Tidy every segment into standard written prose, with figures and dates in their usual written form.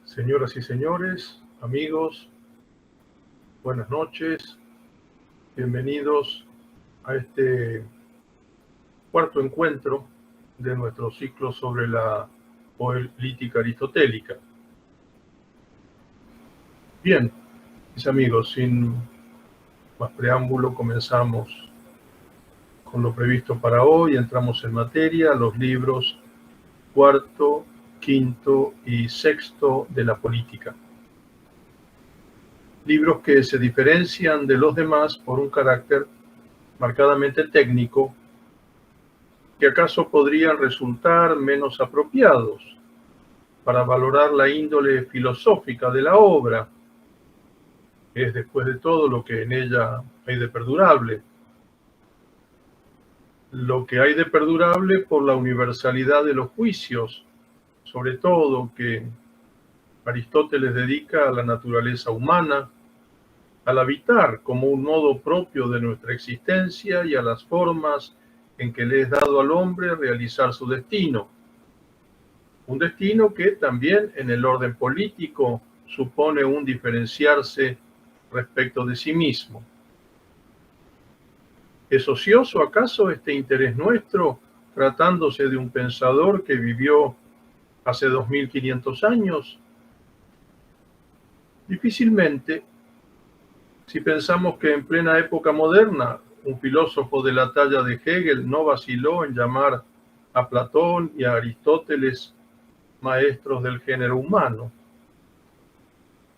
Señoras y señores, amigos, buenas noches. Bienvenidos a este cuarto encuentro de nuestro ciclo sobre la política aristotélica. Bien, mis amigos, sin más preámbulo, comenzamos con lo previsto para hoy. Entramos en materia, los libros cuarto, quinto y sexto de la política. Libros que se diferencian de los demás por un carácter marcadamente técnico, que acaso podrían resultar menos apropiados para valorar la índole filosófica de la obra, que es después de todo lo que en ella hay de perdurable. Lo que hay de perdurable por la universalidad de los juicios, sobre todo que Aristóteles dedica a la naturaleza humana, al habitar como un modo propio de nuestra existencia y a las formas en que le es dado al hombre realizar su destino. Un destino que también en el orden político supone un diferenciarse respecto de sí mismo. ¿Es ocioso acaso este interés nuestro, tratándose de un pensador que vivió hace 2500 años? Difícilmente, si pensamos que en plena época moderna un filósofo de la talla de Hegel no vaciló en llamar a Platón y a Aristóteles maestros del género humano.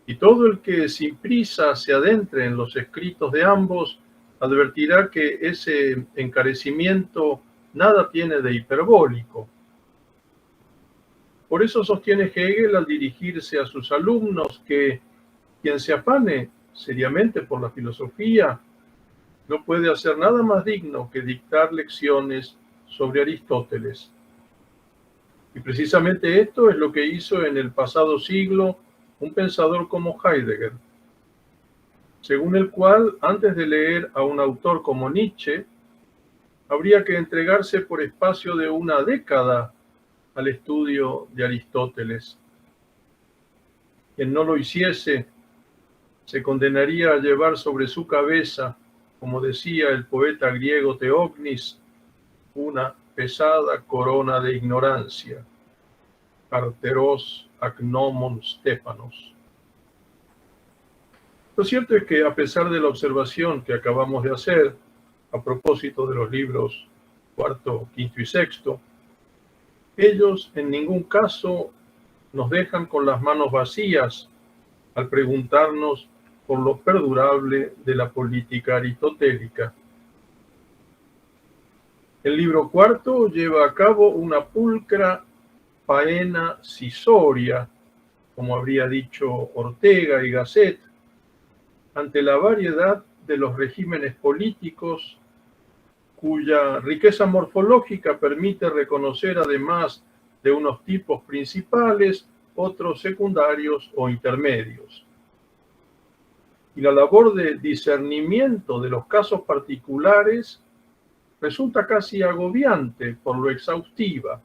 Y todo el que sin prisa se adentre en los escritos de ambos advertirá que ese encarecimiento nada tiene de hiperbólico. Por eso sostiene Hegel al dirigirse a sus alumnos que quien se afane seriamente por la filosofía no puede hacer nada más digno que dictar lecciones sobre Aristóteles. Y precisamente esto es lo que hizo en el pasado siglo un pensador como Heidegger, según el cual, antes de leer a un autor como Nietzsche, habría que entregarse por espacio de una década al estudio de Aristóteles. Quien no lo hiciese se condenaría a llevar sobre su cabeza, como decía el poeta griego Teognis, una pesada corona de ignorancia. Arteros agnomon Stefanos. Lo cierto es que, a pesar de la observación que acabamos de hacer a propósito de los libros cuarto, quinto y sexto, ellos en ningún caso nos dejan con las manos vacías al preguntarnos por lo perdurable de la política aristotélica. El libro cuarto lleva a cabo una pulcra faena cisoria, como habría dicho Ortega y Gasset, ante la variedad de los regímenes políticos cuya riqueza morfológica permite reconocer, además de unos tipos principales, otros secundarios o intermedios. Y la labor de discernimiento de los casos particulares resulta casi agobiante por lo exhaustiva.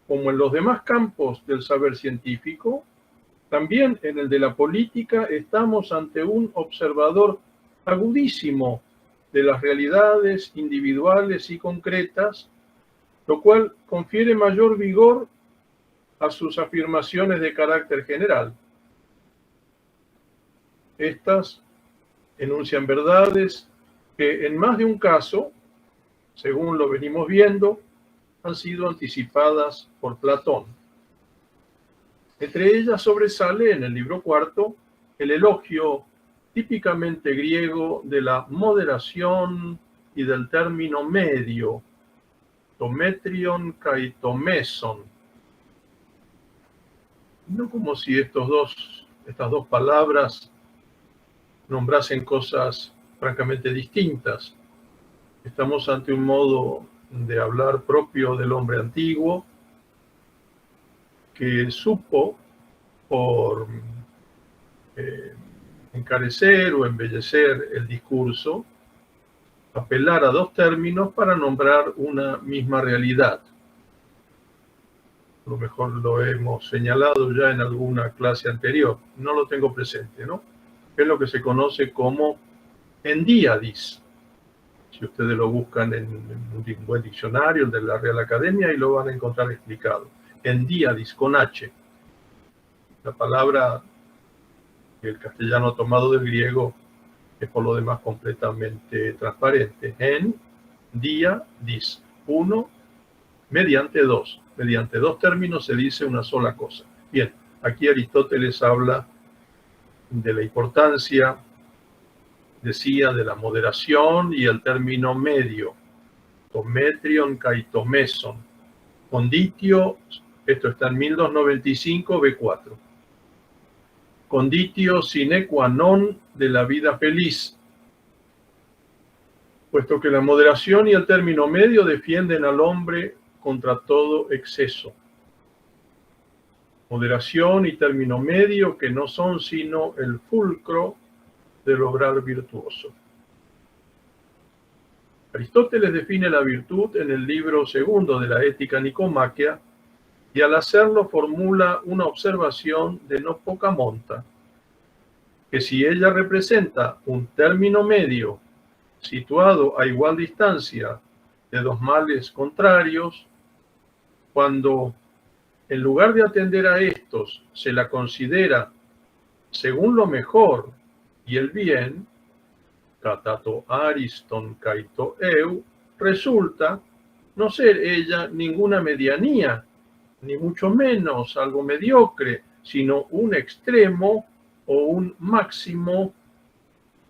Como en los demás campos del saber científico, también en el de la política estamos ante un observador agudísimo de las realidades individuales y concretas, lo cual confiere mayor vigor a sus afirmaciones de carácter general. Estas enuncian verdades que en más de un caso, según lo venimos viendo, han sido anticipadas por Platón. Entre ellas sobresale en el libro cuarto el elogio típicamente griego de la moderación y del término medio, tometrion kai tomeson. No como si estas dos palabras nombrasen cosas francamente distintas. Estamos ante un modo de hablar propio del hombre antiguo que supo, por encarecer o embellecer el discurso, apelar a dos términos para nombrar una misma realidad. a lo mejor lo hemos señalado ya en alguna clase anterior, no lo tengo presente, ¿no? Es lo que se conoce como endiadis. Si ustedes lo buscan en un buen diccionario, el de la Real Academia, y lo van a encontrar explicado. Endiadis, con H. La palabra que el castellano ha tomado del griego es por lo demás completamente transparente. En, día, dis. Uno, mediante dos. Mediante dos términos se dice una sola cosa. Bien, aquí Aristóteles habla de la importancia, decía, de la moderación y el término medio. Tometrion kaitomeson. Conditio, esto está en 1295, B4. Conditio sine qua non de la vida feliz, puesto que la moderación y el término medio defienden al hombre contra todo exceso. Moderación y término medio que no son sino el fulcro del obrar virtuoso. Aristóteles define la virtud en el libro segundo de la Ética Nicomaquea y al hacerlo formula una observación de no poca monta, que si ella representa un término medio situado a igual distancia de dos males contrarios, cuando en lugar de atender a estos se la considera según lo mejor y el bien, katato ariston kaito eu, resulta no ser ella ninguna medianía, ni mucho menos algo mediocre, sino un extremo o un máximo,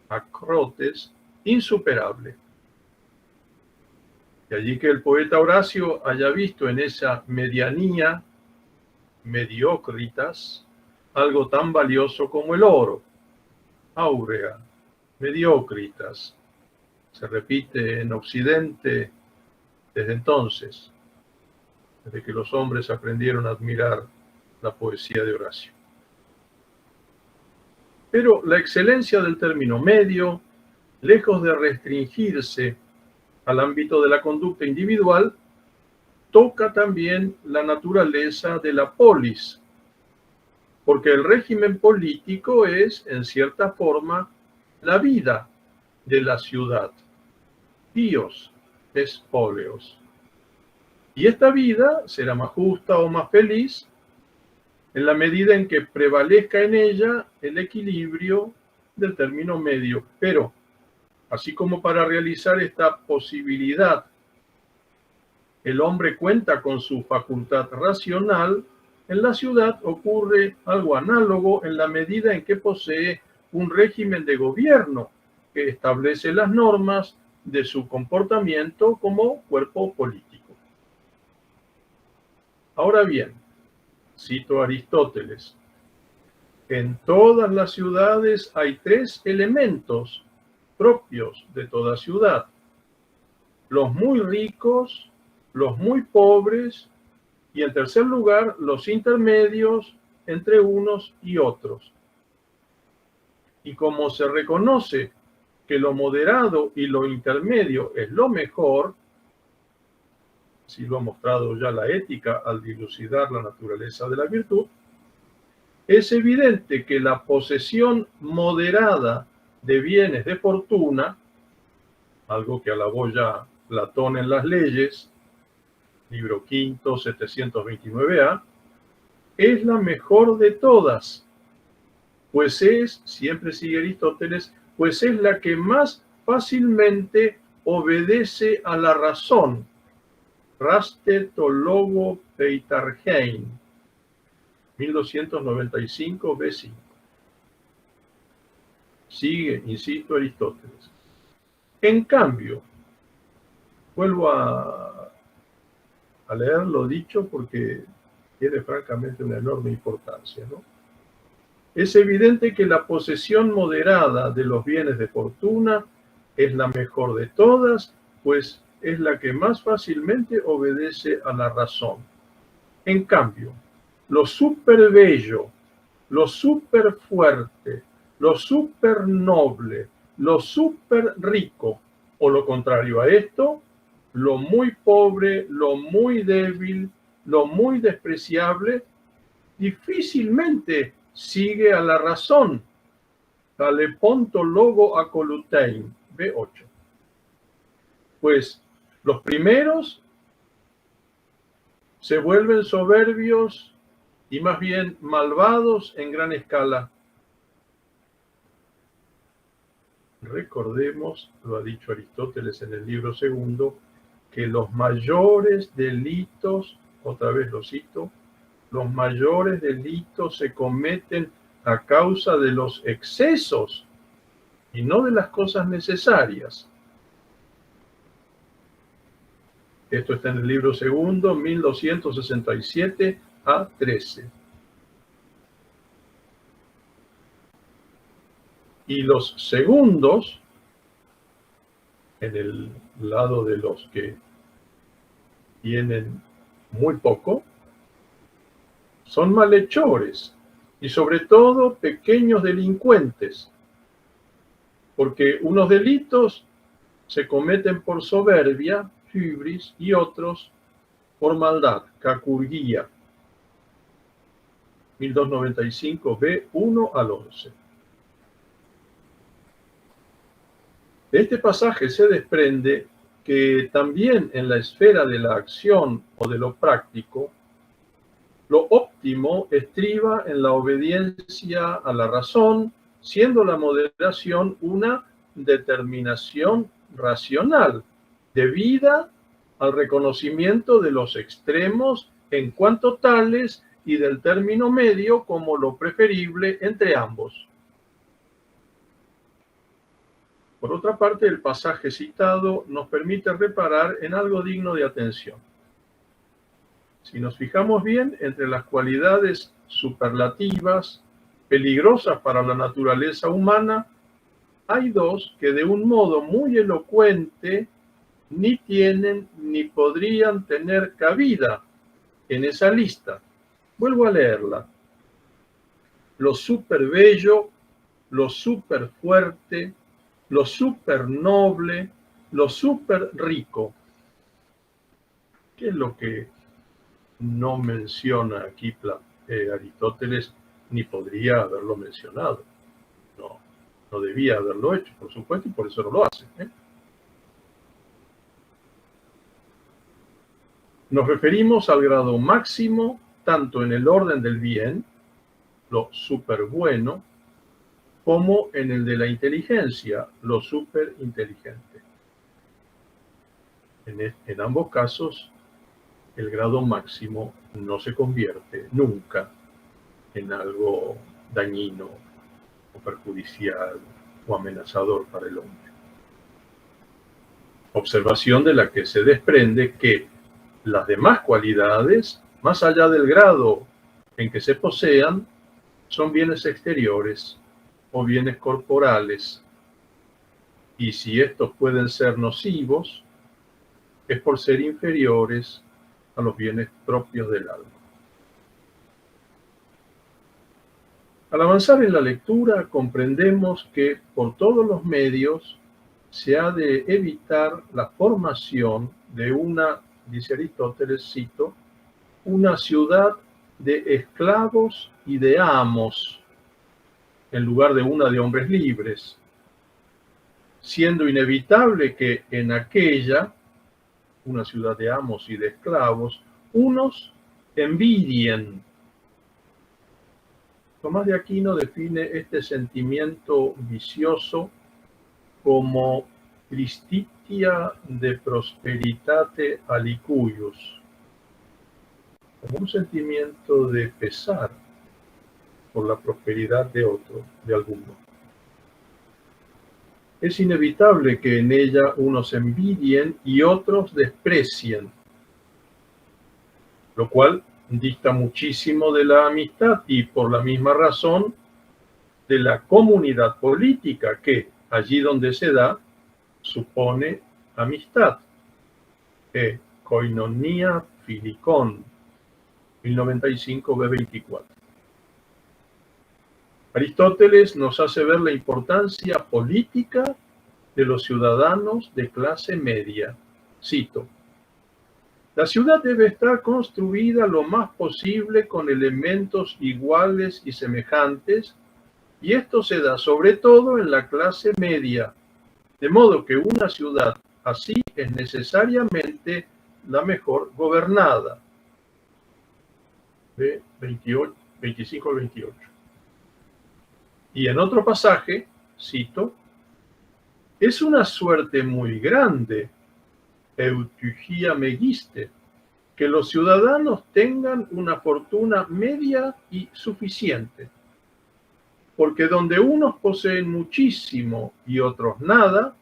acrotes, insuperable. De allí que el poeta Horacio haya visto en esa medianía, mediocritas, algo tan valioso como el oro, áurea, mediocritas. Se repite en Occidente desde entonces, desde que los hombres aprendieron a admirar la poesía de Horacio. Pero la excelencia del término medio, lejos de restringirse al ámbito de la conducta individual, toca también la naturaleza de la polis, porque el régimen político es, en cierta forma, la vida de la ciudad. Dios es póleos. Y esta vida será más justa o más feliz en la medida en que prevalezca en ella el equilibrio del término medio. Pero, así como para realizar esta posibilidad, el hombre cuenta con su facultad racional, en la ciudad ocurre algo análogo en la medida en que posee un régimen de gobierno que establece las normas de su comportamiento como cuerpo político. Ahora bien, cito a Aristóteles, en todas las ciudades hay tres elementos propios de toda ciudad: los muy ricos, los muy pobres y, en tercer lugar, los intermedios entre unos y otros. Y como se reconoce que lo moderado y lo intermedio es lo mejor, así lo ha mostrado ya la ética al dilucidar la naturaleza de la virtud, es evidente que la posesión moderada de bienes de fortuna, algo que alabó ya Platón en las Leyes, libro quinto, 729a, es la mejor de todas, pues es, siempre sigue Aristóteles, pues es la que más fácilmente obedece a la razón. Raste to logo peitarhein, 1295 B5. Sigue, insisto, Aristóteles. En cambio, vuelvo a leer lo dicho porque tiene francamente una enorme importancia, ¿no? Es evidente que la posesión moderada de los bienes de fortuna es la mejor de todas, pues es la que más fácilmente obedece a la razón. En cambio, lo súper bello, lo súper fuerte, lo súper noble, lo súper rico, o lo contrario a esto, lo muy pobre, lo muy débil, lo muy despreciable difícilmente sigue a la razón. Tale ponto logo acolutein, B8. Pues los primeros se vuelven soberbios y más bien malvados en gran escala. Recordemos, lo ha dicho Aristóteles en el libro segundo, que los mayores delitos, otra vez lo cito, los mayores delitos se cometen a causa de los excesos y no de las cosas necesarias. Esto está en el libro segundo, 1267 a 13. Y los segundos, en el lado de los que tienen muy poco, son malhechores y sobre todo pequeños delincuentes, porque unos delitos se cometen por soberbia, hybris, y otros por maldad, cacurguía. 1295b, 1 al 11. De este pasaje se desprende que también en la esfera de la acción o de lo práctico, lo óptimo estriba en la obediencia a la razón, siendo la moderación una determinación racional, debida al reconocimiento de los extremos en cuanto tales y del término medio como lo preferible entre ambos. Por otra parte, el pasaje citado nos permite reparar en algo digno de atención. Si nos fijamos bien, entre las cualidades superlativas, peligrosas para la naturaleza humana, hay dos que de un modo muy elocuente ni tienen ni podrían tener cabida en esa lista. Vuelvo a leerla. Lo superbello, lo superfuerte, lo supernoble, lo superrico. ¿Qué es lo que no menciona aquí Aristóteles, ni podría haberlo mencionado? No debía haberlo hecho, por supuesto, y por eso no lo hace. Nos referimos al grado máximo, tanto en el orden del bien, lo superbueno, como en el de la inteligencia, lo superinteligente. En ambos casos, el grado máximo no se convierte nunca en algo dañino o perjudicial o amenazador para el hombre. Observación de la que se desprende que las demás cualidades, más allá del grado en que se posean, son bienes exteriores o bienes corporales, y si estos pueden ser nocivos, es por ser inferiores a los bienes propios del alma. Al avanzar en la lectura, comprendemos que por todos los medios se ha de evitar la formación de una, dice Aristóteles, cito, una ciudad de esclavos y de amos, en lugar de una de hombres libres, siendo inevitable que en aquella, una ciudad de amos y de esclavos, unos envidien. Tomás de Aquino define este sentimiento vicioso como tristitia de prosperitate alicuius, como un sentimiento de pesar por la prosperidad de otro, de alguno. Es inevitable que en ella unos envidien y otros desprecien, lo cual dista muchísimo de la amistad y por la misma razón de la comunidad política que, allí donde se da, supone amistad. Koinonia Filicón, 1095b24. Aristóteles nos hace ver la importancia política de los ciudadanos de clase media. Cito: La ciudad debe estar construida lo más posible con elementos iguales y semejantes, y esto se da sobre todo en la clase media, de modo que una ciudad así es necesariamente la mejor gobernada. De 28, 25 al 28. Y en otro pasaje, cito, es una suerte muy grande, eutugía megiste, que los ciudadanos tengan una fortuna media y suficiente, porque donde unos poseen muchísimo y otros nada,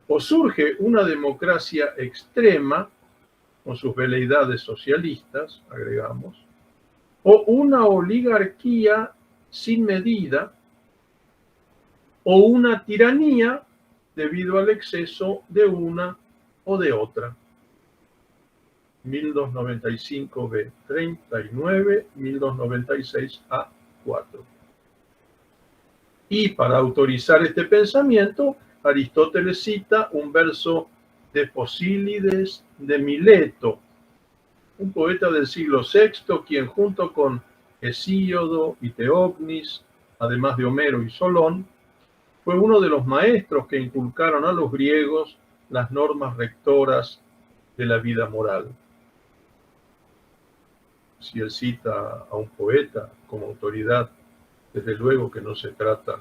o surge una democracia extrema, con sus veleidades socialistas, agregamos, o una oligarquía sin medida, o una tiranía debido al exceso de una o de otra. 1295b, 39, 1296a, 4. Y para autorizar este pensamiento, Aristóteles cita un verso de Fosílides de Mileto, un poeta del siglo VI, quien junto con Hesíodo y Teognis, además de Homero y Solón, fue uno de los maestros que inculcaron a los griegos las normas rectoras de la vida moral. Si él cita a un poeta como autoridad, desde luego que no se trata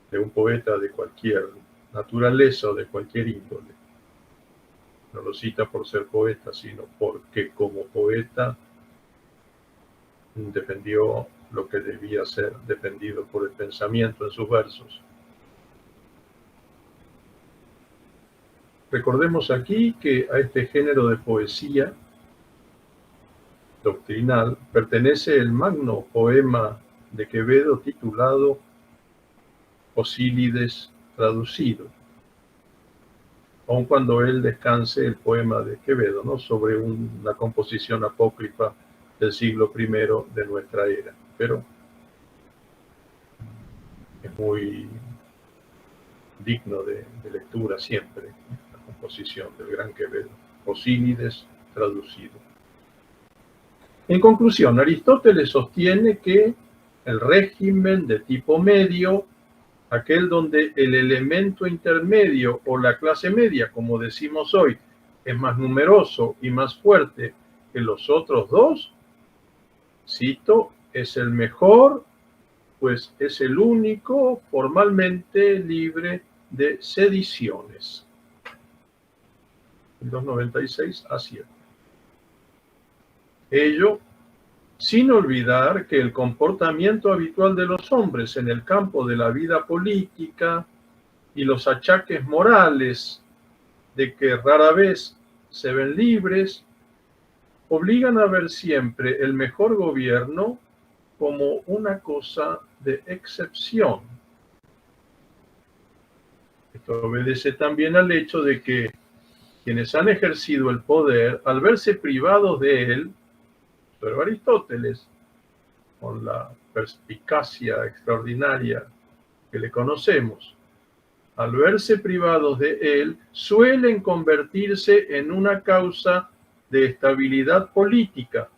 de un poeta de cualquier naturaleza o de cualquier índole. No lo cita por ser poeta, sino porque como poeta defendió lo que debía ser defendido por el pensamiento en sus versos. Recordemos aquí que a este género de poesía doctrinal pertenece el magno poema de Quevedo titulado Fosílides traducido, aun cuando él descanse el poema de Quevedo, ¿no?, sobre una composición apócrifa del siglo I de nuestra era, pero es muy digno de lectura siempre la composición del gran Quevedo, Fosílides traducido. En conclusión, Aristóteles sostiene que el régimen de tipo medio, aquel donde el elemento intermedio o la clase media, como decimos hoy, es más numeroso y más fuerte que los otros dos, cito, es el mejor, pues es el único formalmente libre de sediciones. 296 a 7. Ello sin olvidar que el comportamiento habitual de los hombres en el campo de la vida política y los achaques morales de que rara vez se ven libres, obligan a ver siempre el mejor gobierno como una cosa de excepción. Esto obedece también al hecho de que quienes han ejercido el poder, al verse privados de él, pero Aristóteles, con la perspicacia extraordinaria que le conocemos, al verse privados de él, suelen convertirse en una causa de estabilidad política,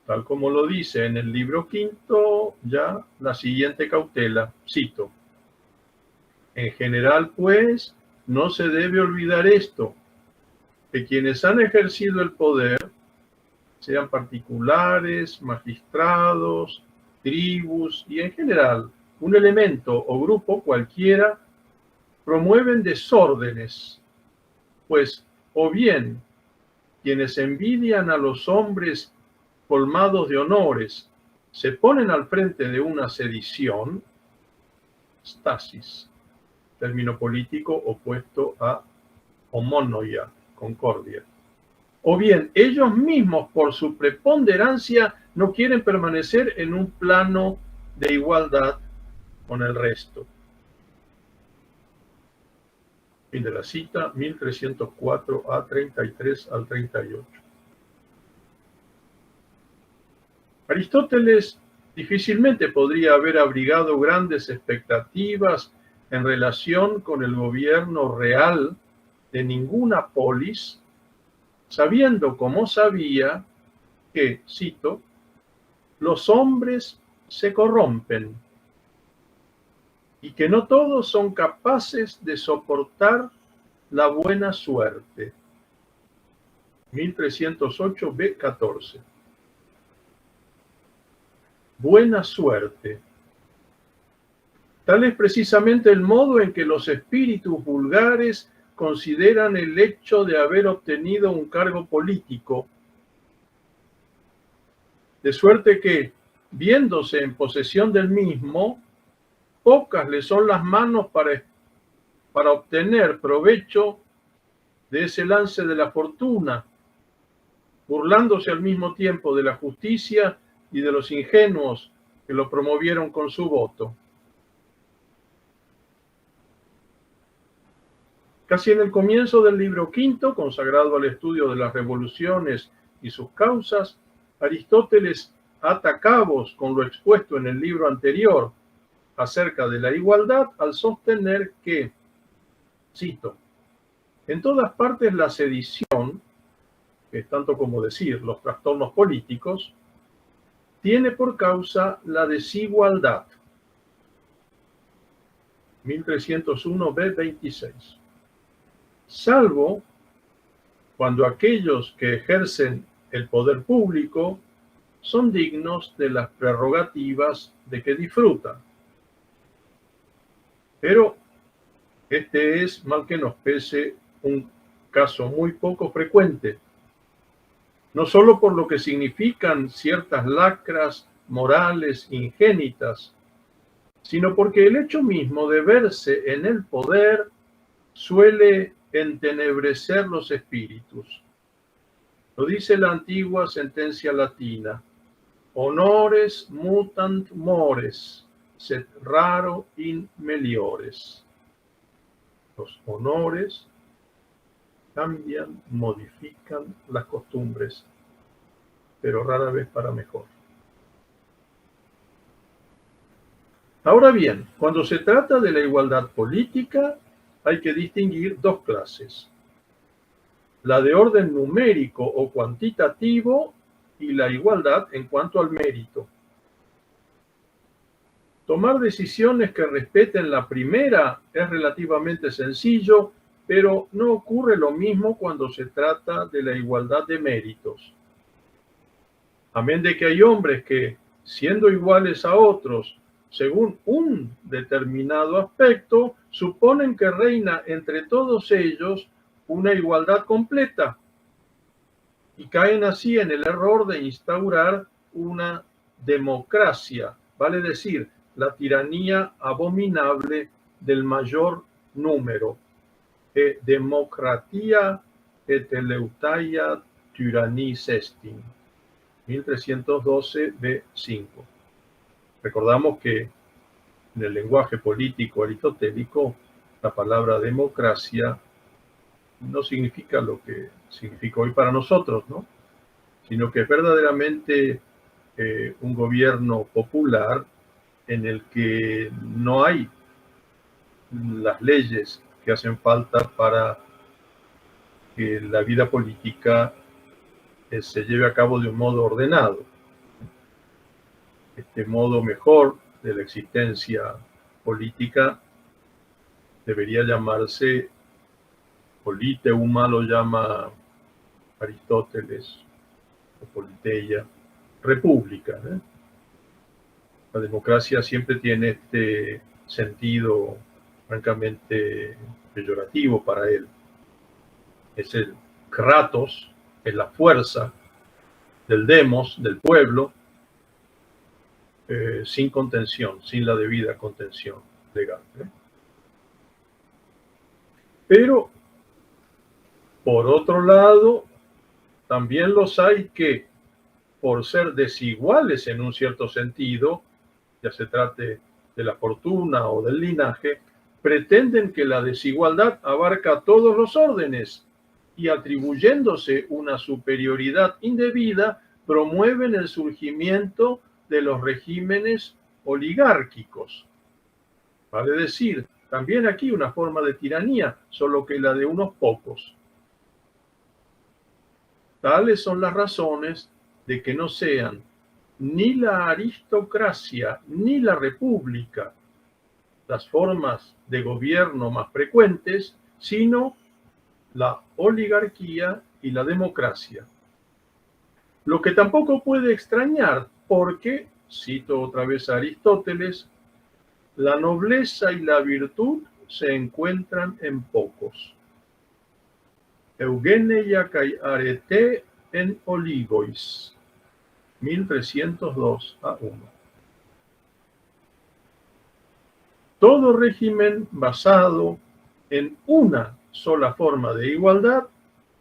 tal como lo dice en el libro quinto ya la siguiente cautela, cito, en general, pues, no se debe olvidar esto, que quienes han ejercido el poder, sean particulares, magistrados, tribus y en general un elemento o grupo cualquiera, promueven desórdenes, pues o bien quienes envidian a los hombres colmados de honores se ponen al frente de una sedición, stasis, término político opuesto a homonoia, concordia. O bien ellos mismos por su preponderancia no quieren permanecer en un plano de igualdad con el resto. Fin de la cita, 1304 a 33 al 38. Aristóteles difícilmente podría haber abrigado grandes expectativas en relación con el gobierno real de ninguna polis, sabiendo como sabía que, cito, los hombres se corrompen y que no todos son capaces de soportar la buena suerte. 1308 B14. Buena suerte. Tal es precisamente el modo en que los espíritus vulgares consideran el hecho de haber obtenido un cargo político, de suerte que, viéndose en posesión del mismo, pocas le son las manos para obtener provecho de ese lance de la fortuna, burlándose al mismo tiempo de la justicia y de los ingenuos que lo promovieron con su voto. Casi en el comienzo del libro quinto, consagrado al estudio de las revoluciones y sus causas, Aristóteles ata cabos con lo expuesto en el libro anterior acerca de la igualdad al sostener que, cito, en todas partes la sedición, que es tanto como decir los trastornos políticos, tiene por causa la desigualdad. 1301 B26. Salvo cuando aquellos que ejercen el poder público son dignos de las prerrogativas de que disfrutan. Pero este es, mal que nos pese, un caso muy poco frecuente, no solo por lo que significan ciertas lacras morales ingénitas, sino porque el hecho mismo de verse en el poder suele entenebrecer los espíritus. Lo dice la antigua sentencia latina: honores mutant mores, sed raro in meliores. Los honores cambian, modifican las costumbres, pero rara vez para mejor. Ahora bien, cuando se trata de la igualdad política, hay que distinguir dos clases: la de orden numérico o cuantitativo y la igualdad en cuanto al mérito. Tomar decisiones que respeten la primera es relativamente sencillo, pero no ocurre lo mismo cuando se trata de la igualdad de méritos. Amén de que hay hombres que, siendo iguales a otros, según un determinado aspecto, suponen que reina entre todos ellos una igualdad completa y caen así en el error de instaurar una democracia, vale decir, la tiranía abominable del mayor número. Democratia et eleutaia tyrannis estin. 1312 B5. Recordamos que en el lenguaje político aristotélico la palabra democracia no significa lo que significa hoy para nosotros, ¿no? Sino que es verdaderamente un gobierno popular en el que no hay las leyes que hacen falta para que la vida política se lleve a cabo de un modo ordenado. Este modo mejor de la existencia política debería llamarse politeuma, lo llama Aristóteles, o politeia, república. La democracia siempre tiene este sentido francamente peyorativo para él. Es el kratos, es la fuerza del demos, del pueblo, sin contención, sin la debida contención legal. Pero, por otro lado, también los hay que, por ser desiguales en un cierto sentido, ya se trate de la fortuna o del linaje, pretenden que la desigualdad abarca todos los órdenes y, atribuyéndose una superioridad indebida, promueven el surgimiento de los regímenes oligárquicos. Vale decir, También aquí una forma de tiranía, solo que la de unos pocos. Tales son las razones de que no sean ni la aristocracia ni la república las formas de gobierno más frecuentes, sino la oligarquía y la democracia. Lo que tampoco puede extrañar porque, cito otra vez a Aristóteles, la nobleza y la virtud se encuentran en pocos. Eugenia kai arete en oligois, 1302 a 1. Todo régimen basado en una sola forma de igualdad,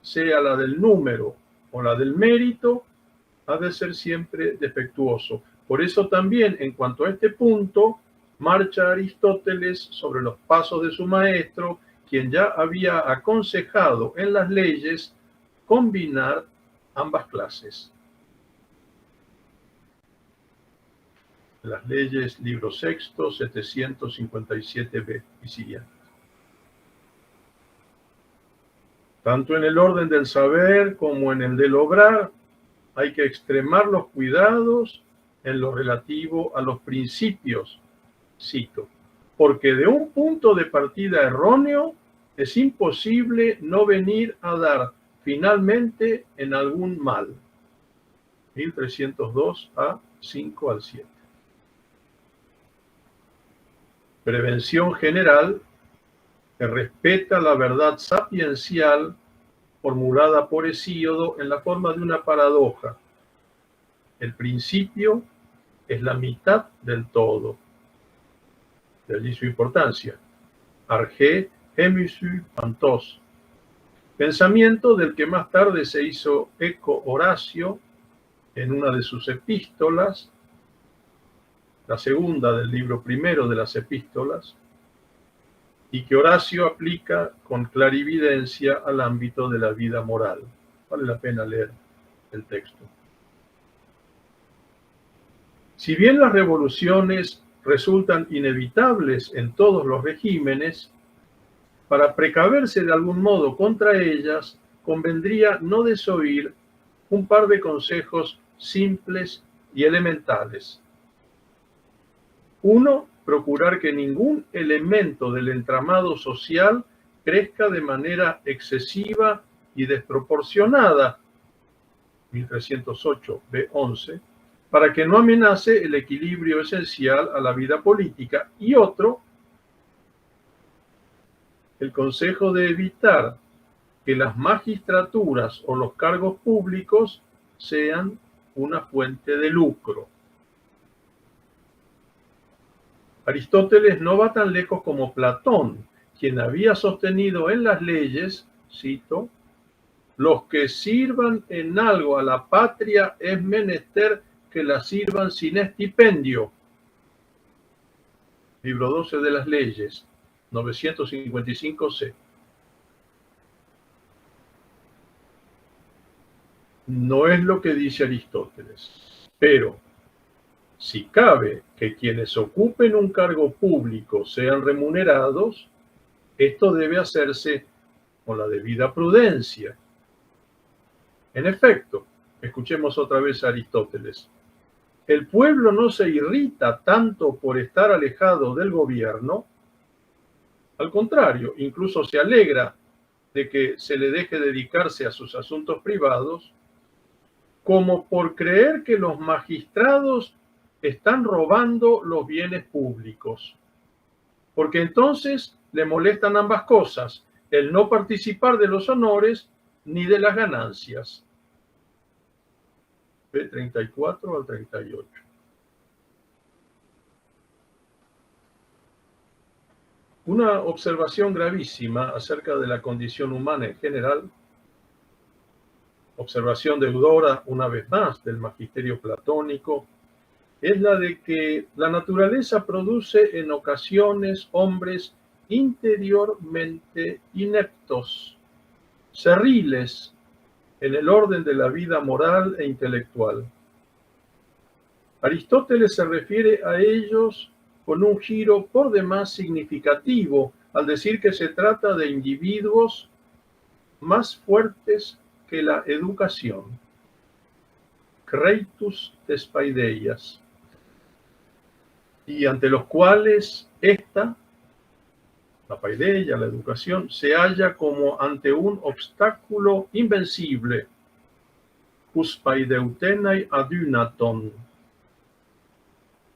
sea la del número o la del mérito, ha de ser siempre defectuoso. Por eso también, en cuanto a este punto, marcha Aristóteles sobre los pasos de su maestro, quien ya había aconsejado en las leyes combinar ambas clases. Las leyes, libro sexto, 757b y siguiente. Tanto en el orden del saber como en el del obrar, hay que extremar los cuidados en lo relativo a los principios, cito, porque de un punto de partida erróneo es imposible no venir a dar finalmente en algún mal. 1302 a 5 al 7. Prevención general que respeta la verdad sapiencial formulada por Hesíodo en la forma de una paradoja. El principio es la mitad del todo. De allí su importancia. Arge hemisu pantos. Pensamiento del que más tarde se hizo eco Horacio en una de sus epístolas, la segunda del libro primero de las epístolas, y que Horacio aplica con clarividencia al ámbito de la vida moral. Vale la pena leer el texto. Si bien las revoluciones resultan inevitables en todos los regímenes, para precaverse de algún modo contra ellas, convendría no desoír un par de consejos simples y elementales. Uno, procurar que ningún elemento del entramado social crezca de manera excesiva y desproporcionada, 1308 B11, para que no amenace el equilibrio esencial a la vida política. Y otro, el consejo de evitar que las magistraturas o los cargos públicos sean una fuente de lucro. Aristóteles no va tan lejos como Platón, quien había sostenido en las leyes, cito, los que sirvan en algo a la patria es menester que la sirvan sin estipendio. Libro 12 de las leyes, 955c. No es lo que dice Aristóteles, pero si cabe que quienes ocupen un cargo público sean remunerados, esto debe hacerse con la debida prudencia. En efecto, escuchemos otra vez a Aristóteles. El pueblo no se irrita tanto por estar alejado del gobierno, al contrario, incluso se alegra de que se le deje dedicarse a sus asuntos privados, como por creer que los magistrados están robando los bienes públicos. Porque entonces le molestan ambas cosas, el no participar de los honores ni de las ganancias. P 34 al 38. Una observación gravísima acerca de la condición humana en general, observación deudora una vez más del magisterio platónico, es la de que la naturaleza produce en ocasiones hombres interiormente ineptos, cerriles en el orden de la vida moral e intelectual. Aristóteles se refiere a ellos con un giro por demás significativo al decir que se trata de individuos más fuertes que la educación. Creitus Thespaideias, y ante los cuales esta, la paideia, la educación, se halla como ante un obstáculo invencible, hus paideutenai adynaton,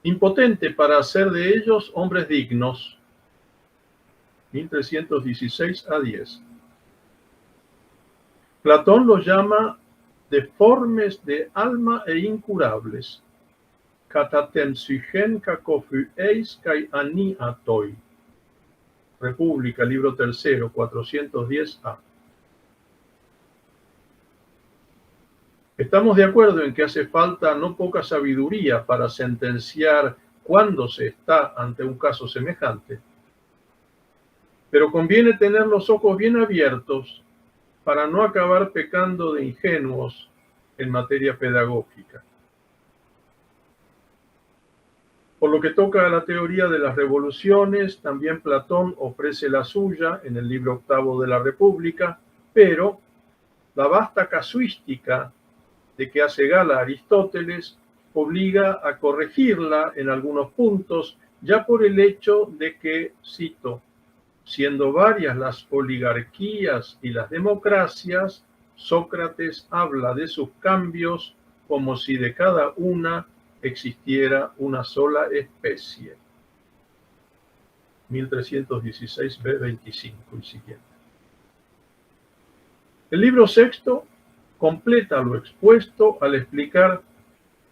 impotente para hacer de ellos hombres dignos. 1316 a 10. Platón los llama deformes de alma e incurables. Katatem psychen kakophueis kai aniatoi. República, libro 3, 410a. Estamos de acuerdo en que hace falta no poca sabiduría para sentenciar cuándo se está ante un caso semejante, pero conviene tener los ojos bien abiertos para no acabar pecando de ingenuos en materia pedagógica. Por lo que toca a la teoría de las revoluciones, también Platón ofrece la suya en el libro 8 de la República, pero la vasta casuística de que hace gala Aristóteles obliga a corregirla en algunos puntos, ya por el hecho de que, cito, siendo varias las oligarquías y las democracias, Sócrates habla de sus cambios como si de cada una existiera una sola especie. 1316b 25 y siguiente. El libro sexto completa lo expuesto al explicar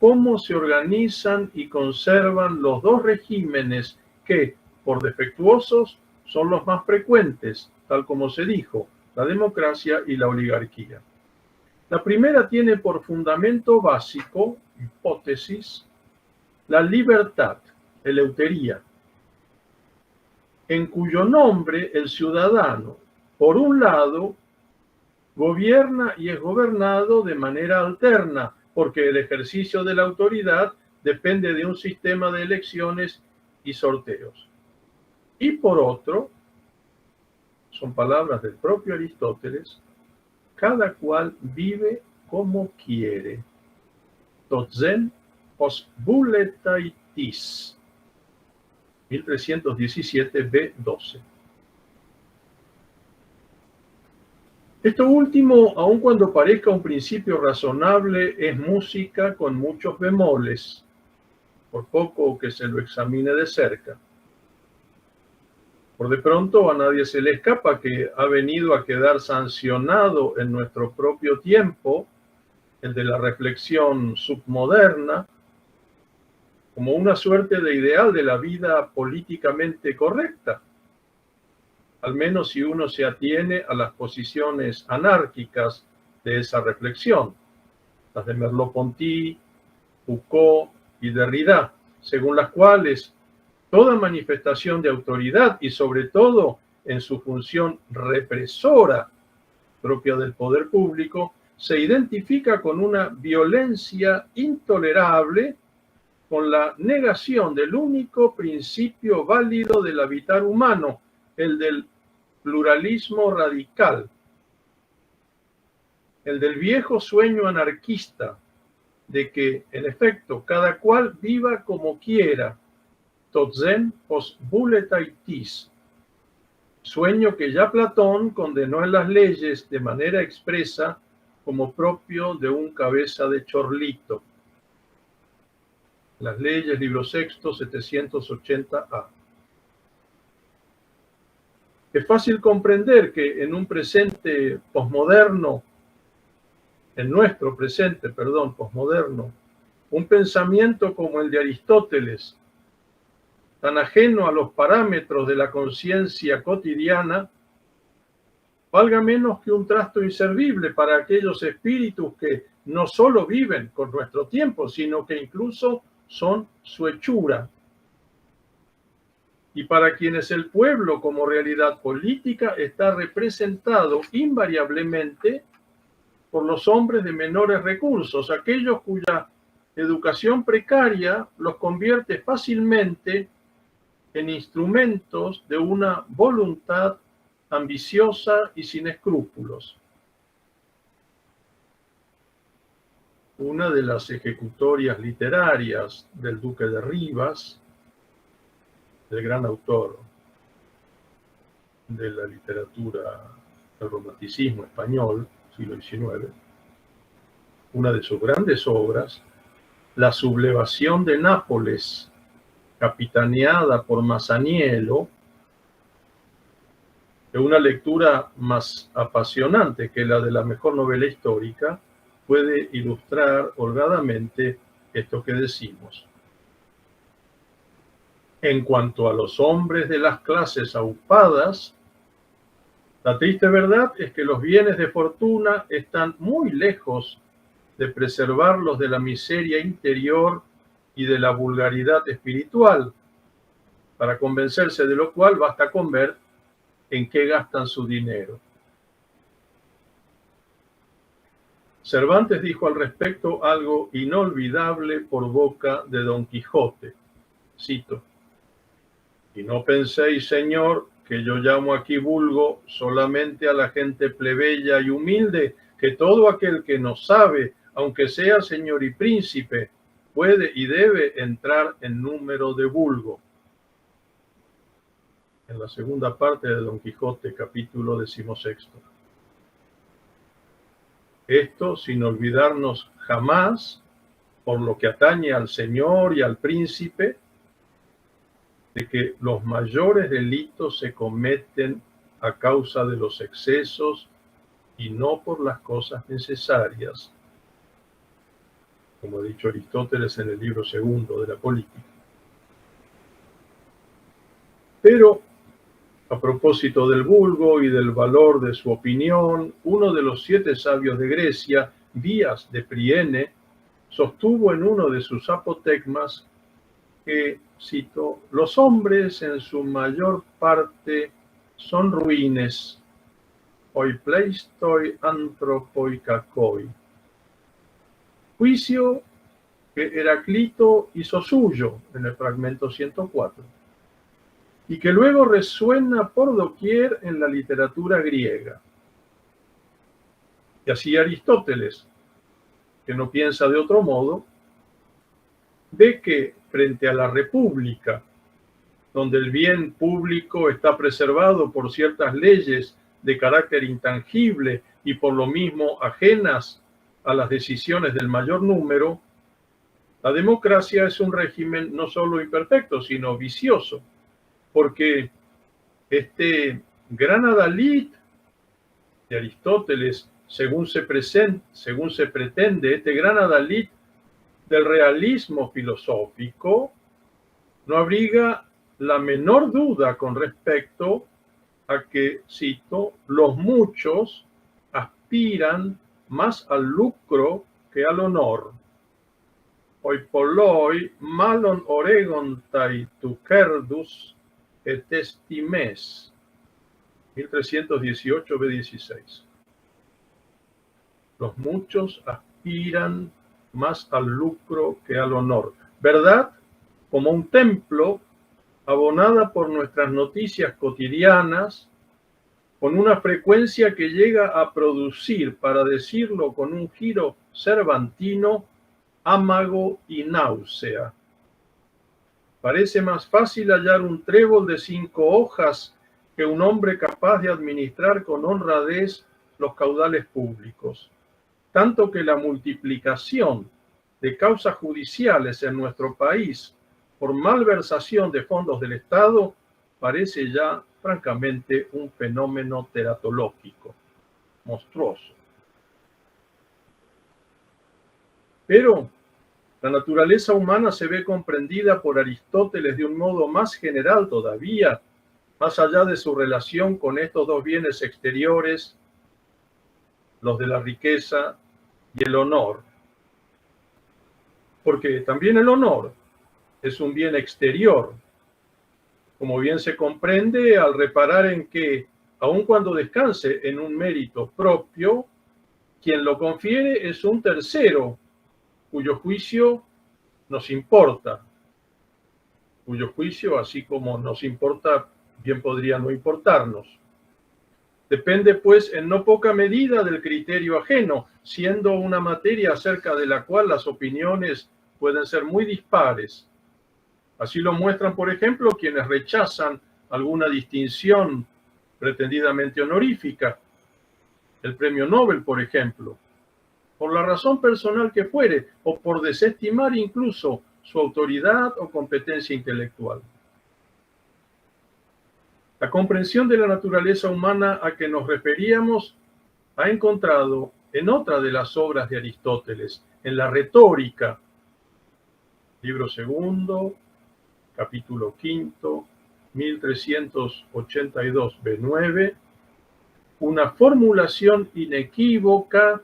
cómo se organizan y conservan los dos regímenes que, por defectuosos, son los más frecuentes, tal como se dijo, la democracia y la oligarquía. La primera tiene por fundamento básico, hipótesis, la libertad, eleutería, en cuyo nombre el ciudadano, por un lado, gobierna y es gobernado de manera alterna, porque el ejercicio de la autoridad depende de un sistema de elecciones y sorteos. Y por otro, son palabras del propio Aristóteles, cada cual vive como quiere. Totzen os buletaitis. 1317b12. Esto último, aun cuando parezca un principio razonable, es música con muchos bemoles, por poco que se lo examine de cerca. Por de pronto a nadie se le escapa que ha venido a quedar sancionado en nuestro propio tiempo, el de la reflexión submoderna, como una suerte de ideal de la vida políticamente correcta, al menos si uno se atiene a las posiciones anárquicas de esa reflexión, las de Merleau-Ponty, Foucault y Derrida, según las cuales toda manifestación de autoridad y sobre todo en su función represora propia del poder público, se identifica con una violencia intolerable, con la negación del único principio válido del habitar humano, el del pluralismo radical, el del viejo sueño anarquista de que, en efecto, cada cual viva como quiera, totzen os buletaitis, sueño que ya Platón condenó en las leyes de manera expresa como propio de un cabeza de chorlito. Las leyes, libro sexto, 780a. Es fácil comprender que en un presente posmoderno, en nuestro presente, posmoderno, un pensamiento como el de Aristóteles, tan ajeno a los parámetros de la conciencia cotidiana, valga menos que un trasto inservible para aquellos espíritus que no solo viven con nuestro tiempo, sino que incluso son su hechura. Y para quienes el pueblo como realidad política está representado invariablemente por los hombres de menores recursos, aquellos cuya educación precaria los convierte fácilmente en instrumentos de una voluntad ambiciosa y sin escrúpulos. Una de las ejecutorias literarias del duque de Rivas, el gran autor de la literatura del romanticismo español, siglo XIX, una de sus grandes obras, La sublevación de Nápoles, capitaneada por Masaniello, de una lectura más apasionante que la de la mejor novela histórica, puede ilustrar holgadamente esto que decimos. En cuanto a los hombres de las clases aupadas, la triste verdad es que los bienes de fortuna están muy lejos de preservarlos de la miseria interior y de la vulgaridad espiritual, para convencerse de lo cual basta con ver en qué gastan su dinero. Cervantes dijo al respecto algo inolvidable por boca de Don Quijote. Cito: «Y no penséis, señor, que yo llamo aquí vulgo solamente a la gente plebeya y humilde, que todo aquel que no sabe, aunque sea señor y príncipe, puede y debe entrar en número de vulgo». En la segunda parte de Don Quijote, capítulo 16. Esto sin olvidarnos jamás, por lo que atañe al señor y al príncipe, de que los mayores delitos se cometen a causa de los excesos y no por las cosas necesarias, como ha dicho Aristóteles en el libro segundo de la Política. Pero, a propósito del vulgo y del valor de su opinión, uno de los 7 sabios de Grecia, Díaz de Priene, sostuvo en uno de sus apotegmas que, cito, «los hombres en su mayor parte son ruines, oi pleistoi anthropoi kakoi». Juicio que Heraclito hizo suyo en el fragmento 104. Y que luego resuena por doquier en la literatura griega. Y así Aristóteles, que no piensa de otro modo, ve que frente a la república, donde el bien público está preservado por ciertas leyes de carácter intangible y por lo mismo ajenas a las decisiones del mayor número, la democracia es un régimen no solo imperfecto, sino vicioso. Porque este gran adalid de Aristóteles, según se pretende, este gran adalid del realismo filosófico, no abriga la menor duda con respecto a que, cito, los muchos aspiran más al lucro que al honor. Oi polloi malon oregontai tucerdus et estimes, 1318 B16. Los muchos aspiran más al lucro que al honor. ¿Verdad? Como un templo, abonada por nuestras noticias cotidianas, con una frecuencia que llega a producir, para decirlo con un giro cervantino, ámago y náusea. Parece más fácil hallar un trébol de 5 hojas que un hombre capaz de administrar con honradez los caudales públicos. Tanto que la multiplicación de causas judiciales en nuestro país por malversación de fondos del Estado parece ya, francamente, un fenómeno teratológico, monstruoso. Pero la naturaleza humana se ve comprendida por Aristóteles de un modo más general todavía, más allá de su relación con estos dos bienes exteriores, los de la riqueza y el honor. Porque también el honor es un bien exterior, como bien se comprende al reparar en que, aun cuando descanse en un mérito propio, quien lo confiere es un tercero, cuyo juicio nos importa. cuyo juicio, así como nos importa, bien podría no importarnos. Depende, pues, en no poca medida del criterio ajeno, siendo una materia acerca de la cual las opiniones pueden ser muy dispares. Así lo muestran, por ejemplo, quienes rechazan alguna distinción pretendidamente honorífica, el premio Nobel, por ejemplo, por la razón personal que fuere, o por desestimar incluso su autoridad o competencia intelectual. La comprensión de la naturaleza humana a que nos referíamos ha encontrado en otra de las obras de Aristóteles, en la Retórica, libro segundo, capítulo quinto, 1382 B9, una formulación inequívoca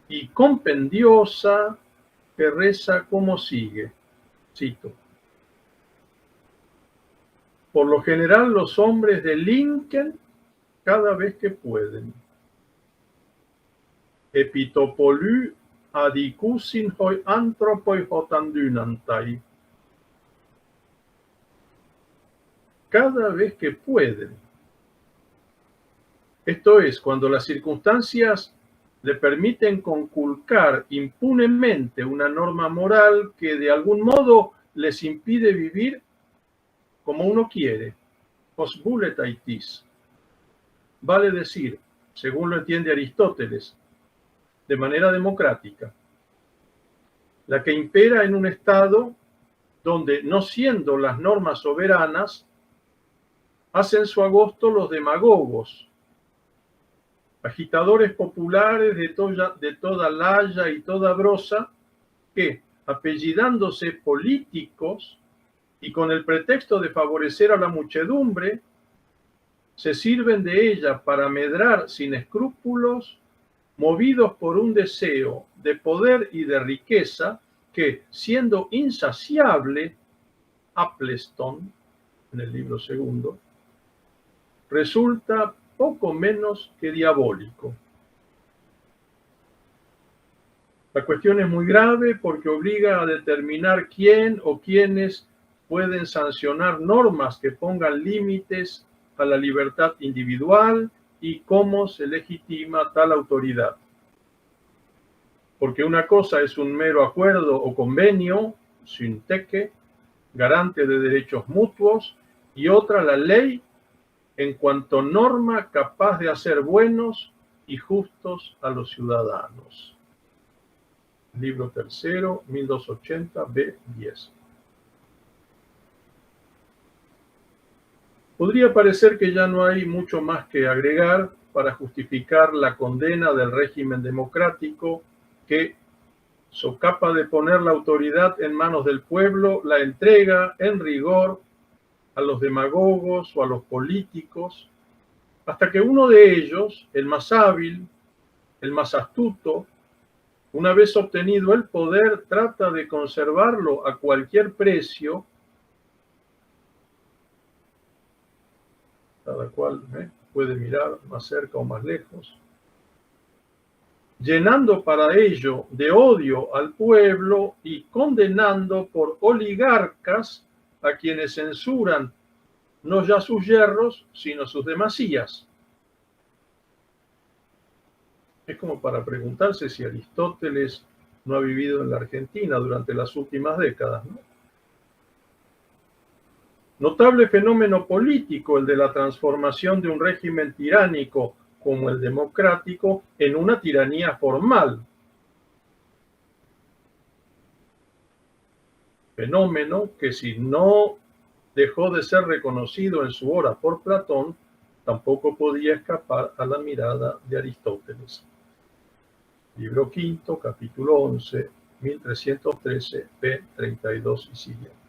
y compendiosa que reza como sigue, cito: por lo general los hombres delinquen cada vez que pueden. Epitopolü adikusin hoi anthropoi hotandynantai. Cada vez que pueden. Esto es, cuando las circunstancias le permiten conculcar impunemente una norma moral que de algún modo les impide vivir como uno quiere, os buletaitis. Vale decir, según lo entiende Aristóteles, de manera democrática, la que impera en un Estado donde, no siendo las normas soberanas, hacen su agosto los demagogos, agitadores populares de toda laya y toda brosa, que, apellidándose políticos y con el pretexto de favorecer a la muchedumbre, se sirven de ella para medrar sin escrúpulos, movidos por un deseo de poder y de riqueza que, siendo insaciable, Apleston, en el libro segundo, resulta poco menos que diabólico. La cuestión es muy grave porque obliga a determinar quién o quiénes pueden sancionar normas que pongan límites a la libertad individual y cómo se legitima tal autoridad. Porque una cosa es un mero acuerdo o convenio, synteque, garante de derechos mutuos, y otra la ley en cuanto norma capaz de hacer buenos y justos a los ciudadanos. Libro tercero, 1280, B10. Podría parecer que ya no hay mucho más que agregar para justificar la condena del régimen democrático que, socapa de poner la autoridad en manos del pueblo, la entrega en rigor a los demagogos o a los políticos, hasta que uno de ellos, el más hábil, el más astuto, una vez obtenido el poder, trata de conservarlo a cualquier precio. Cada cual puede mirar más cerca o más lejos, llenando para ello de odio al pueblo y condenando por oligarcas a quienes censuran no ya sus yerros, sino sus demasías. Es como para preguntarse si Aristóteles no ha vivido en la Argentina durante las últimas décadas, ¿no? Notable fenómeno político el de la transformación de un régimen tiránico como el democrático en una tiranía formal. Fenómeno que, si no dejó de ser reconocido en su hora por Platón, tampoco podía escapar a la mirada de Aristóteles. Libro quinto, capítulo 11, 1313, p. 32 y siguiente.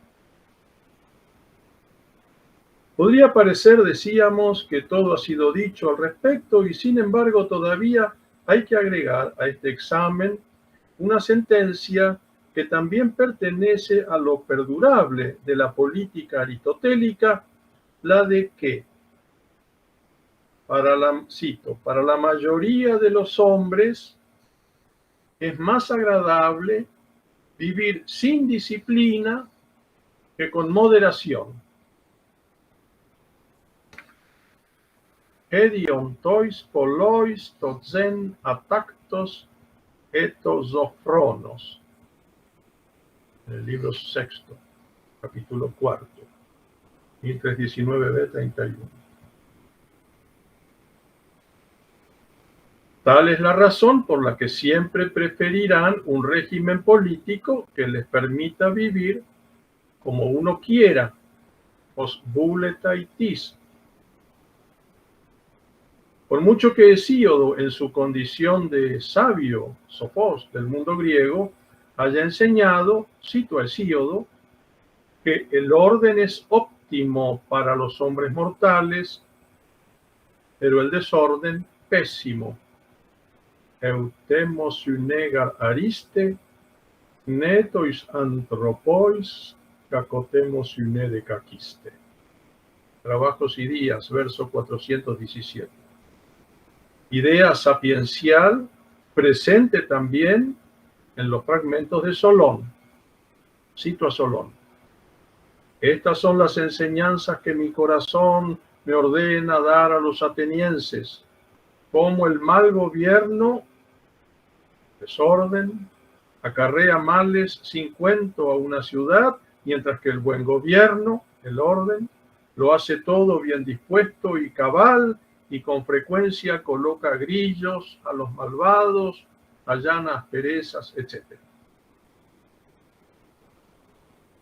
Podría parecer, decíamos, que todo ha sido dicho al respecto y sin embargo todavía hay que agregar a este examen una sentencia que también pertenece a lo perdurable de la política aristotélica, la de que, para la mayoría de los hombres es más agradable vivir sin disciplina que con moderación, edion tois polois tozen atactos etosofronos, en el libro sexto, capítulo cuarto, 1319b 31. Tal es la razón por la que siempre preferirán un régimen político que les permita vivir como uno quiera, os buletaitis. Por mucho que Hesíodo, en su condición de sabio, sofos del mundo griego, haya enseñado, cito a Hesíodo, que el orden es óptimo para los hombres mortales, pero el desorden pésimo. Eutemos unegar ariste, netois anthropois, cacotemos unede caquiste. Trabajos y Días, verso 417. Idea sapiencial presente también en los fragmentos de Solón. Cito a Solón. Estas son las enseñanzas que mi corazón me ordena dar a los atenienses, como el mal gobierno, desorden, acarrea males sin cuento a una ciudad, mientras que el buen gobierno, el orden, lo hace todo bien dispuesto y cabal, y con frecuencia coloca grillos a los malvados, allana asperezas, etc.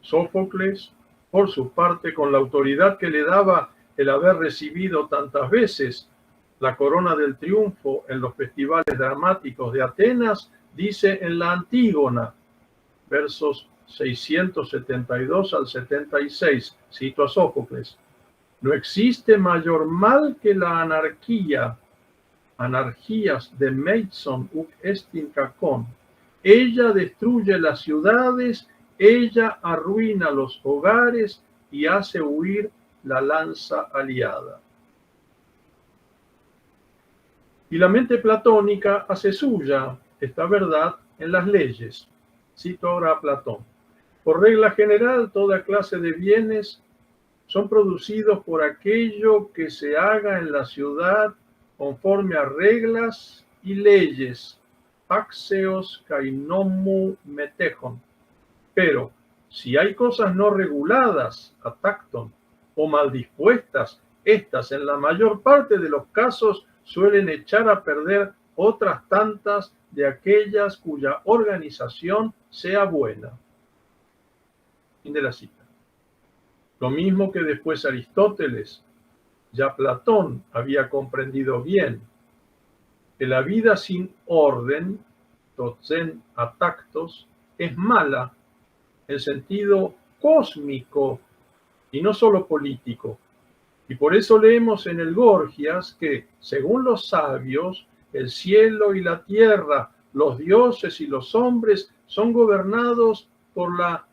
Sófocles, por su parte, con la autoridad que le daba el haber recibido tantas veces la corona del triunfo en los festivales dramáticos de Atenas, dice en la Antígona, versos 672 al 76, cito a Sófocles: no existe mayor mal que la anarquía, anarquías de Meidson uk estin cacón. Ella destruye las ciudades, ella arruina los hogares y hace huir la lanza aliada. Y la mente platónica hace suya esta verdad en las leyes. Cito ahora a Platón. Por regla general, toda clase de bienes son producidos por aquello que se haga en la ciudad conforme a reglas y leyes. Paxeos kainomu metejon. Pero si hay cosas no reguladas, atacton, o mal dispuestas, estas en la mayor parte de los casos suelen echar a perder otras tantas de aquellas cuya organización sea buena. Fin de la cita. Lo mismo que después Aristóteles, ya Platón había comprendido bien que la vida sin orden, totzen atactos, es mala en sentido cósmico y no solo político. Y por eso leemos en el Gorgias que, según los sabios, el cielo y la tierra, los dioses y los hombres son gobernados por la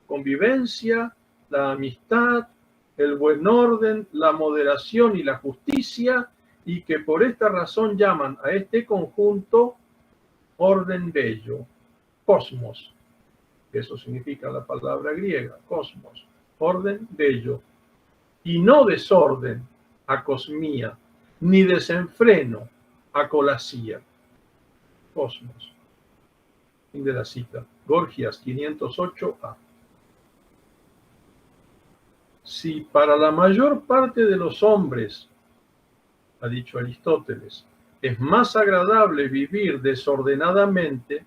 convivencia, la amistad, el buen orden, la moderación y la justicia, y que por esta razón llaman a este conjunto orden bello, cosmos. Eso significa la palabra griega, cosmos, orden bello. Y no desorden, acosmía, ni desenfreno, acolasía. Cosmos. Fin de la cita. Gorgias 508a. Si para la mayor parte de los hombres, ha dicho Aristóteles, es más agradable vivir desordenadamente,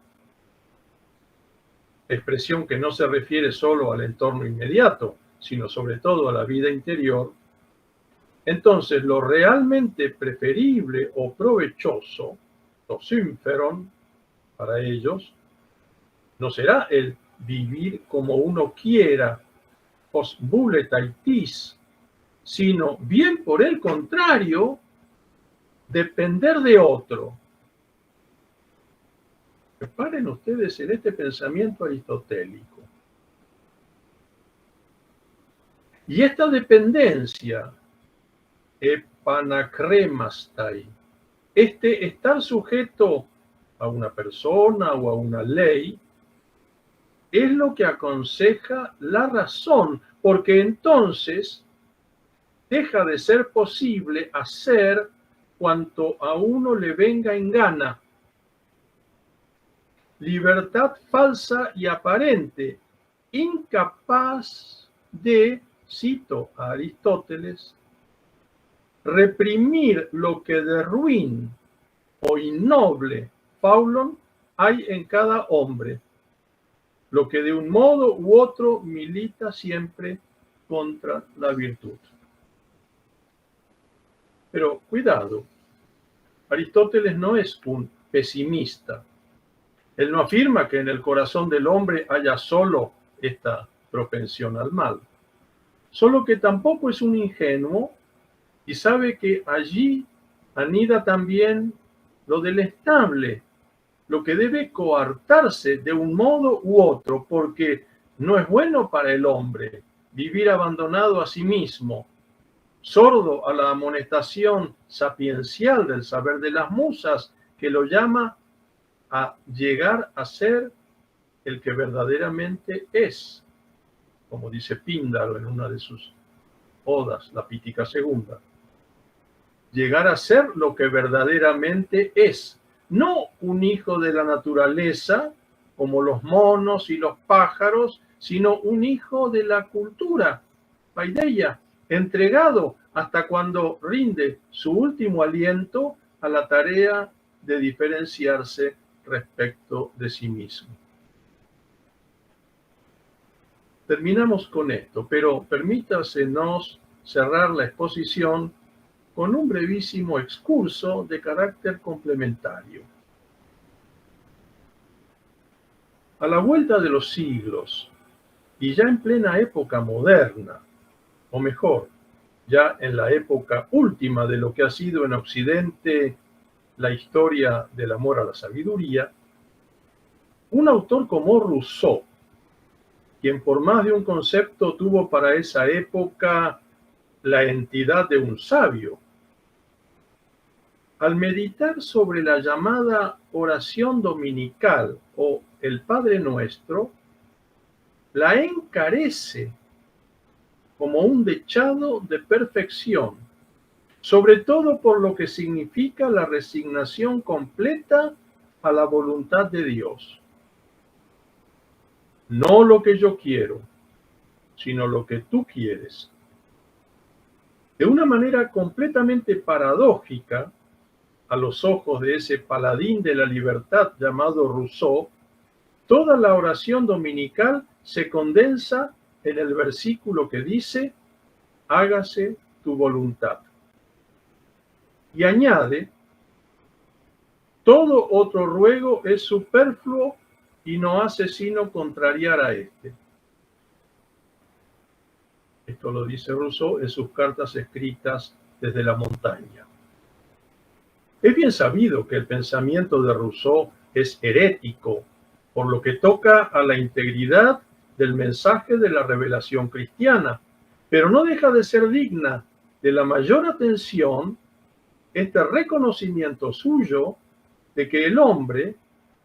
expresión que no se refiere solo al entorno inmediato, sino sobre todo a la vida interior, entonces lo realmente preferible o provechoso, lo símferon, para ellos, no será el vivir como uno quiera, os buletaitis, sino bien por el contrario, depender de otro. Reparen ustedes en este pensamiento aristotélico. Y esta dependencia, epanacremastai, este estar sujeto a una persona o a una ley, es lo que aconseja la razón, porque entonces deja de ser posible hacer cuanto a uno le venga en gana. Libertad falsa y aparente, incapaz de, cito a Aristóteles, reprimir lo que de ruin o innoble faulon hay en cada hombre, lo que de un modo u otro milita siempre contra la virtud. Pero cuidado, Aristóteles no es un pesimista. Él no afirma que en el corazón del hombre haya solo esta propensión al mal, solo que tampoco es un ingenuo y sabe que allí anida también lo delestable, lo que debe coartarse de un modo u otro, porque no es bueno para el hombre vivir abandonado a sí mismo, sordo a la amonestación sapiencial del saber de las musas, que lo llama a llegar a ser el que verdaderamente es, como dice Píndaro en una de sus odas, la Pítica Segunda. Llegar a ser lo que verdaderamente es, no un hijo de la naturaleza, como los monos y los pájaros, sino un hijo de la cultura, paideia, entregado hasta cuando rinde su último aliento a la tarea de diferenciarse respecto de sí mismo. Terminamos con esto, pero permítasenos cerrar la exposición con un brevísimo excurso de carácter complementario. A la vuelta de los siglos, y ya en plena época moderna, o mejor, ya en la época última de lo que ha sido en Occidente la historia del amor a la sabiduría, un autor como Rousseau, quien por más de un concepto tuvo para esa época la entidad de un sabio, al meditar sobre la llamada oración dominical o el Padre Nuestro, la encarece como un dechado de perfección, sobre todo por lo que significa la resignación completa a la voluntad de Dios. No lo que yo quiero, sino lo que tú quieres. De una manera completamente paradójica, a los ojos de ese paladín de la libertad llamado Rousseau, toda la oración dominical se condensa en el versículo que dice, hágase tu voluntad. Y añade, todo otro ruego es superfluo y no hace sino contrariar a este. Esto lo dice Rousseau en sus cartas escritas desde la montaña. Es bien sabido que el pensamiento de Rousseau es herético, por lo que toca a la integridad del mensaje de la revelación cristiana, pero no deja de ser digna de la mayor atención este reconocimiento suyo de que el hombre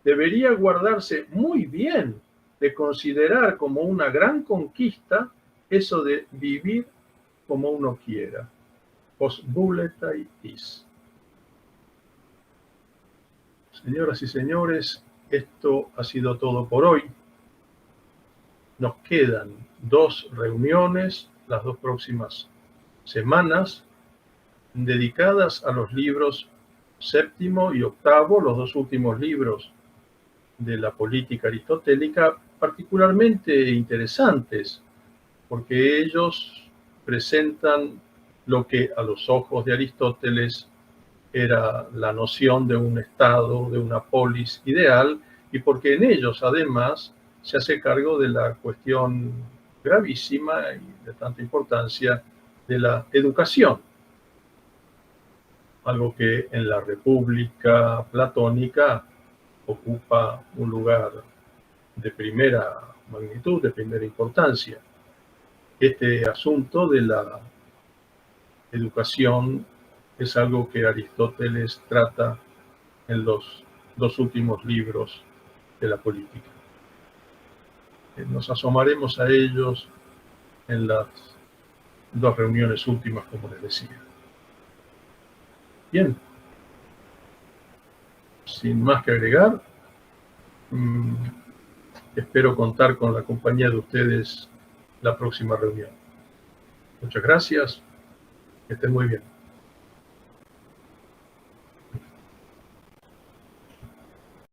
debería guardarse muy bien de considerar como una gran conquista eso de vivir como uno quiera. Post bulletitis. Señoras y señores, esto ha sido todo por hoy. Nos quedan 2 reuniones, las 2 próximas semanas, dedicadas a los libros 7º y 8º, los 2 últimos libros de la política aristotélica, particularmente interesantes, porque ellos presentan lo que a los ojos de Aristóteles era la noción de un estado, de una polis ideal, y porque en ellos además se hace cargo de la cuestión gravísima y de tanta importancia de la educación, algo que en la República Platónica ocupa un lugar de primera magnitud, de primera importancia. Este asunto de la educación es algo que Aristóteles trata en los 2 últimos libros de la política. nos asomaremos a ellos en las 2 reuniones últimas, como les decía. Bien, sin más que agregar, espero contar con la compañía de ustedes la próxima reunión. Muchas gracias, que estén muy bien.